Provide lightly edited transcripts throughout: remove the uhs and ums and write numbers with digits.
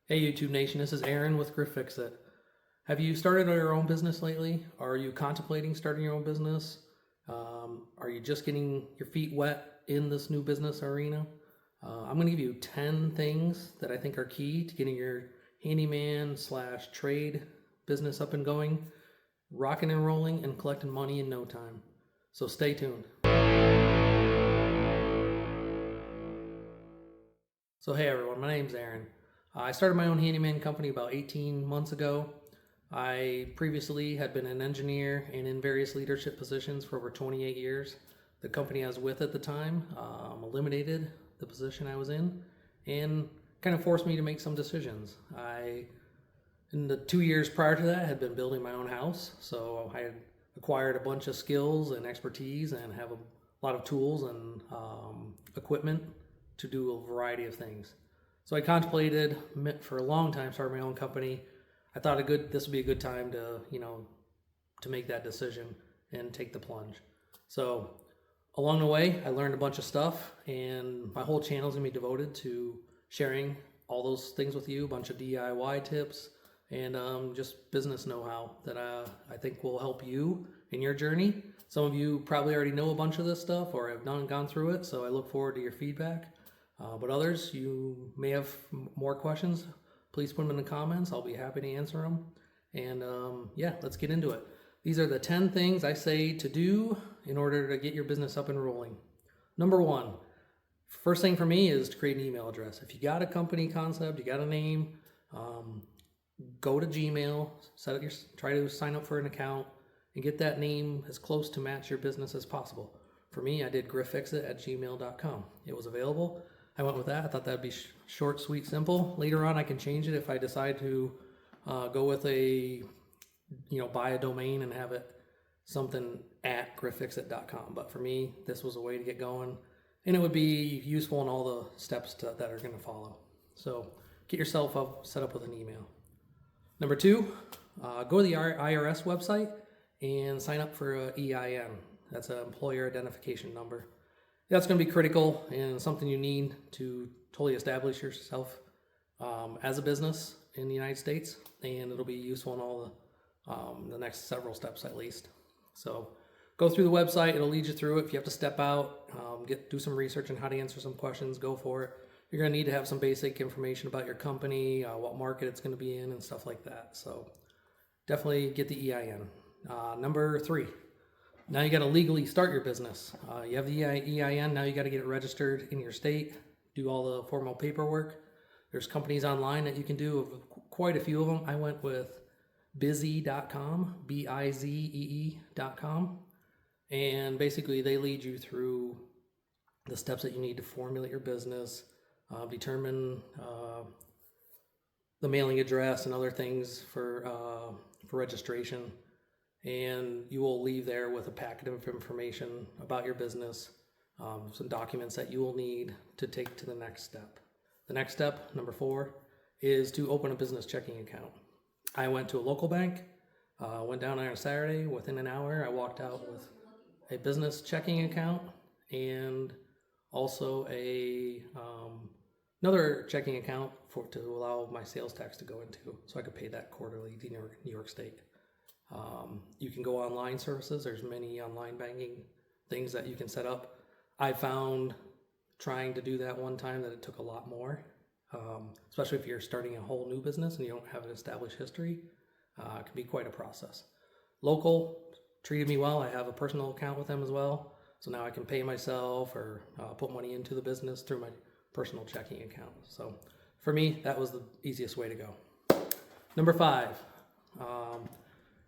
Hey YouTube Nation, this is Aaron with Griff Fix It. Have you started your own business lately? Are you contemplating starting your own business? Are you just getting your feet wet in this new business arena? I'm going to give you 10 things that I think are key to getting your handyman slash trade business up and going, rocking and rolling, and collecting money in no time. So stay tuned. So hey everyone, my name's Aaron. I started my own handyman company about 18 months ago. I previously had been an engineer and in various leadership positions for over 28 years. The company I was with at the time eliminated the position I was in and kind of forced me to make some decisions. In the 2 years prior to that, had been building my own house, so I had acquired a bunch of skills and expertise and have a lot of tools and equipment to do a variety of things. So I contemplated for a long time starting my own company. I thought this would be a good time to to make that decision and take the plunge. So along the way, I learned a bunch of stuff, and my whole channel is gonna be devoted to sharing all those things with you, a bunch of DIY tips and just business know-how that I think will help you in your journey. Some of you probably already know a bunch of this stuff or have gone through it, so I look forward to your feedback. But others, you may have more questions. Please put them in the comments. I'll be happy to answer them. And yeah, let's get into it. These are the 10 things I say to do in order to get your business up and rolling. Number one, first thing for me is to create an email address. If you got a company concept, you got a name, go to Gmail, try to sign up for an account, and get that name as close to match your business as possible. For me, I did griffixit@gmail.com. It was available. I went with that. I thought that'd be short, sweet, simple. Later on, I can change it if I decide to go with buy a domain and have it something at griffixit.com. But for me, this was a way to get going, and it would be useful in all the steps that are going to follow. So get yourself set up with an email. Number two, go to the IRS website and sign up for an EIN. That's an employer identification number. That's going to be critical and something you need to totally establish yourself as a business in the United States, and it'll be useful in all the next several steps at least. So go through the website. It'll lead you through it. If you have to step out, do some research on how to answer some questions, go for it. You're going to need to have some basic information about your company, what market it's going to be in, and stuff like that. So definitely get the EIN. Number three. Now you got to legally start your business. You have the EIN, now you got to get it registered in your state, do all the formal paperwork. There's companies online that you can do, quite a few of them. I went with bizee.com, bizee.com, and basically they lead you through the steps that you need to formulate your business, determine the mailing address and other things for registration. And you will leave there with a packet of information about your business, some documents that you will need to take to the next step. The next step, number 4, is to open a business checking account. I went to a local bank, went down on a Saturday. Within an hour, I walked out with a business checking account and also another checking account to allow my sales tax to go into, so I could pay that quarterly to New York State. You can go online services. There's many online banking things that you can set up. I found trying to do that one time that it took a lot more, especially if you're starting a whole new business and you don't have an established history. It can be quite a process. Local treated me well. I have a personal account with them as well, so now I can pay myself or put money into the business through my personal checking account. So for me, that was the easiest way to go. Number 5.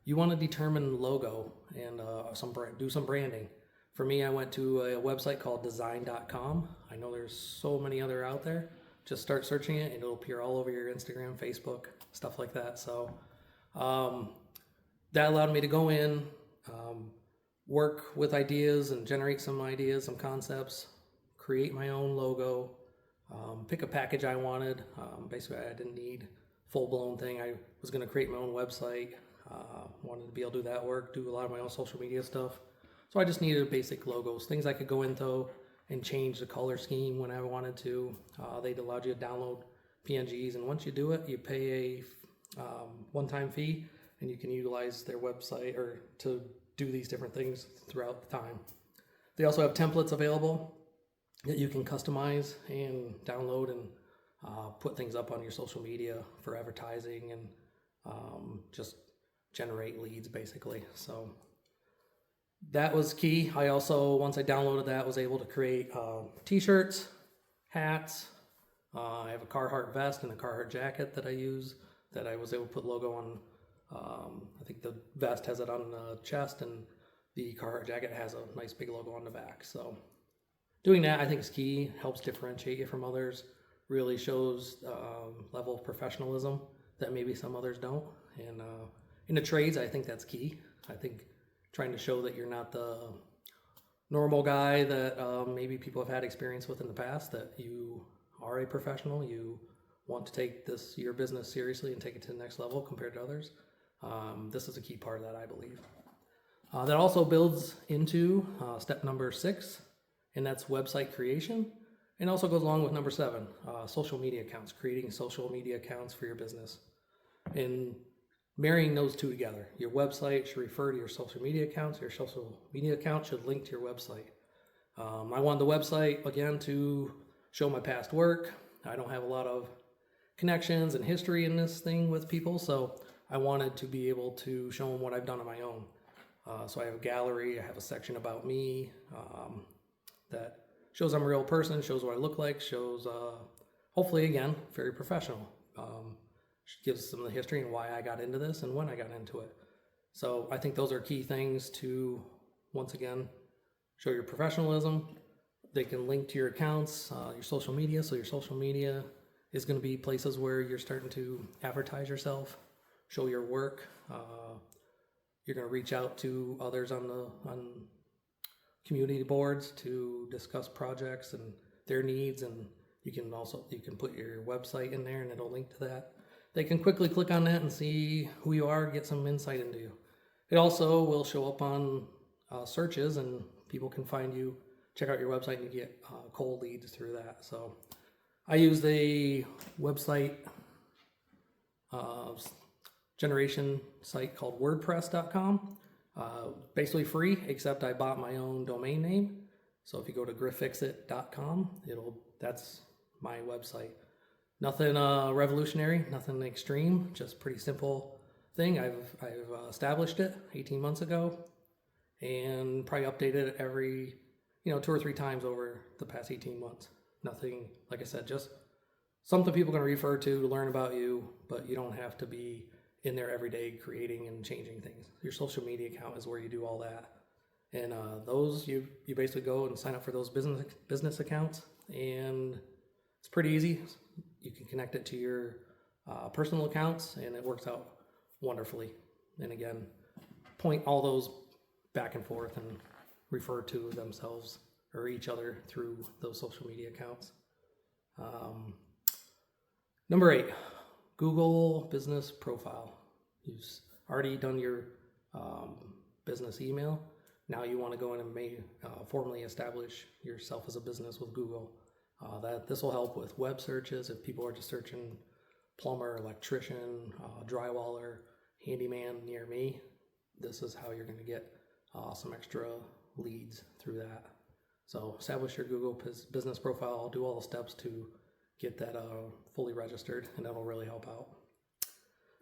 You want to determine logo and do some branding. For me, I went to a website called design.com. I know there's so many other out there. Just start searching it and it'll appear all over your Instagram, Facebook, stuff like that. So that allowed me to go in, work with ideas and generate some ideas, some concepts, create my own logo, pick a package I wanted. Basically, I didn't need full-blown thing. I was going to create my own website. Wanted to be able to do that work, do a lot of my own social media stuff. So I just needed basic logos, things I could go into and change the color scheme when I wanted to. They allowed you to download PNGs, and once you do it, you pay a one-time fee, and you can utilize their website or to do these different things throughout the time. They also have templates available that you can customize and download and put things up on your social media for advertising and just generate leads basically. So that was key. I also, once I downloaded that, was able to create t-shirts, hats. I have a Carhartt vest and a Carhartt jacket that I use that I was able to put logo on. I think the vest has it on the chest and the Carhartt jacket has a nice big logo on the back. So doing that I think is key, helps differentiate you from others, really shows level of professionalism that maybe some others don't. And in the trades, I think that's key. I think trying to show that you're not the normal guy that maybe people have had experience with in the past, that you are a professional, you want to take your business seriously and take it to the next level compared to others. This is a key part of that, I believe. That also builds into step number 6, and that's website creation, and also goes along with number 7, social media accounts, creating social media accounts for your business. And marrying those two together. Your website should refer to your social media accounts. Your social media account should link to your website. I wanted the website, again, to show my past work. I don't have a lot of connections and history in this thing with people, so I wanted to be able to show them what I've done on my own. So I have a gallery, I have a section about me that shows I'm a real person, shows what I look like, shows, hopefully, again, very professional. Gives some of the history and why I got into this and when I got into it. So I think those are key things to, once again, show your professionalism. They can link to your accounts, your social media. So your social media is going to be places where you're starting to advertise yourself, show your work. You're going to reach out to others on community boards to discuss projects and their needs, and you can put your website in there and it'll link to that. They can quickly click on that and see who you are, get some insight into you. It also will show up on searches, and people can find you, check out your website, and you get cold leads through that. So I use the website generation site called WordPress.com. Basically free, except I bought my own domain name. So if you go to griffixit.com, that's my website. Nothing revolutionary, nothing extreme, just pretty simple thing. I've established it 18 months ago and probably updated it every 2 or 3 times over the past 18 months. Nothing, like I said, just something people can refer to learn about you, but you don't have to be in there every day creating and changing things. Your social media account is where you do all that. And those, you basically go and sign up for those business accounts, and it's pretty easy. You can connect it to your personal accounts, and it works out wonderfully. And again, point all those back and forth and refer to themselves or each other through those social media accounts. Number 8, Google business profile. You've already done your business email. Now you want to go in and formally establish yourself as a business with Google. This will help with web searches if people are just searching plumber, electrician, drywaller, handyman near me. This is how you're going to get some extra leads through that. So establish your Google business profile, do all the steps to get that fully registered, and that'll really help out.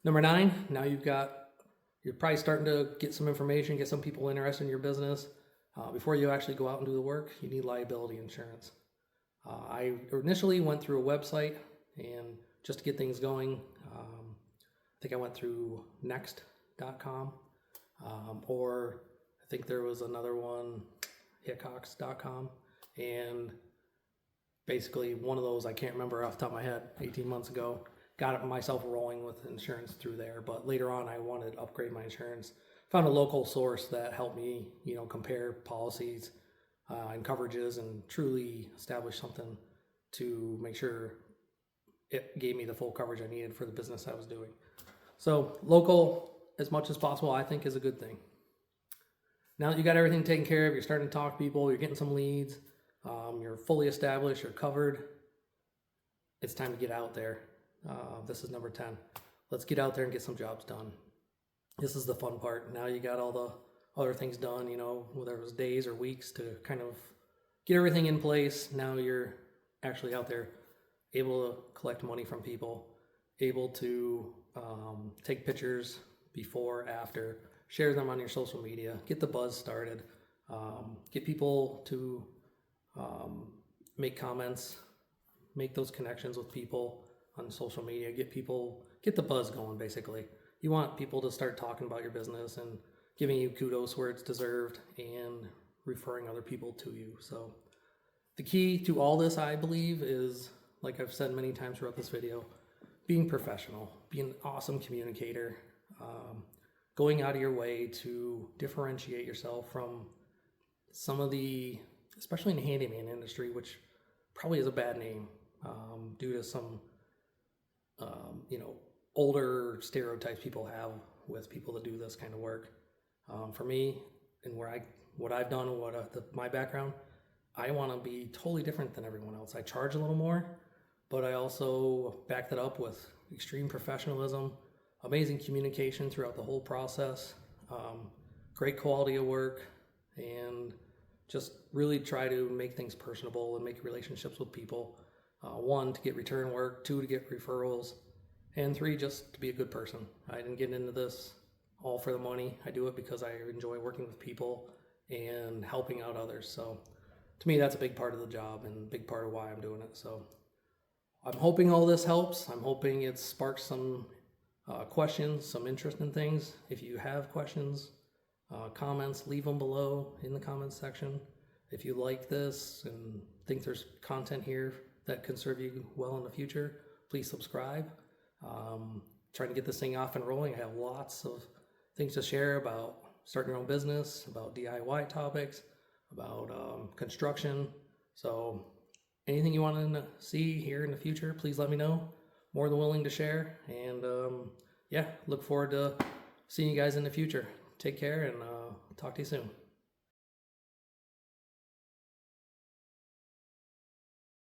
Number 9, now you're probably starting to get some information, get some people interested in your business. Before you actually go out and do the work, you need liability insurance. I initially went through a website, and just to get things going, I think I went through next.com, or I think there was another one, hickox.com, and basically one of those, I can't remember off the top of my head, 18 months ago, got myself rolling with insurance through there. But later on, I wanted to upgrade my insurance. Found a local source that helped me, compare policies and coverages and truly establish something to make sure it gave me the full coverage I needed for the business I was doing. So local, as much as possible, I think is a good thing. Now that you got everything taken care of, you're starting to talk to people, you're getting some leads, you're fully established, you're covered, it's time to get out there This is number 10. Let's get out there and get some jobs done. This is the fun part. Now you got all the other things done, you know, whether it was days or weeks to kind of get everything in place. Now you're actually out there able to collect money from people, able to take pictures before, after, share them on your social media, get the buzz started, get people to make comments, make those connections with people on social media, get the buzz going basically. You want people to start talking about your business and giving you kudos where it's deserved and referring other people to you. So the key to all this, I believe, is, like I've said many times throughout this video, being professional, being an awesome communicator, going out of your way to differentiate yourself from some of the, especially in the handyman industry, which probably is a bad name due to some, older stereotypes people have with people that do this kind of work. For me, and what I've done, my background, I want to be totally different than everyone else. I charge a little more, but I also back that up with extreme professionalism, amazing communication throughout the whole process, great quality of work, and just really try to make things personable and make relationships with people. 1, to get return work, 2, to get referrals, and 3, just to be a good person. I didn't get into this all for the money. I do it because I enjoy working with people and helping out others. So to me, that's a big part of the job and a big part of why I'm doing it. So I'm hoping all this helps. I'm hoping it sparks some questions, some interest in things. If you have questions, comments, leave them below in the comments section. If you like this and think there's content here that can serve you well in the future, please subscribe. Trying to get this thing off and rolling. I have lots of things to share about starting your own business, about DIY topics, about construction. So anything you want to see here in the future, please let me know. More than willing to share. And look forward to seeing you guys in the future. Take care and talk to you soon.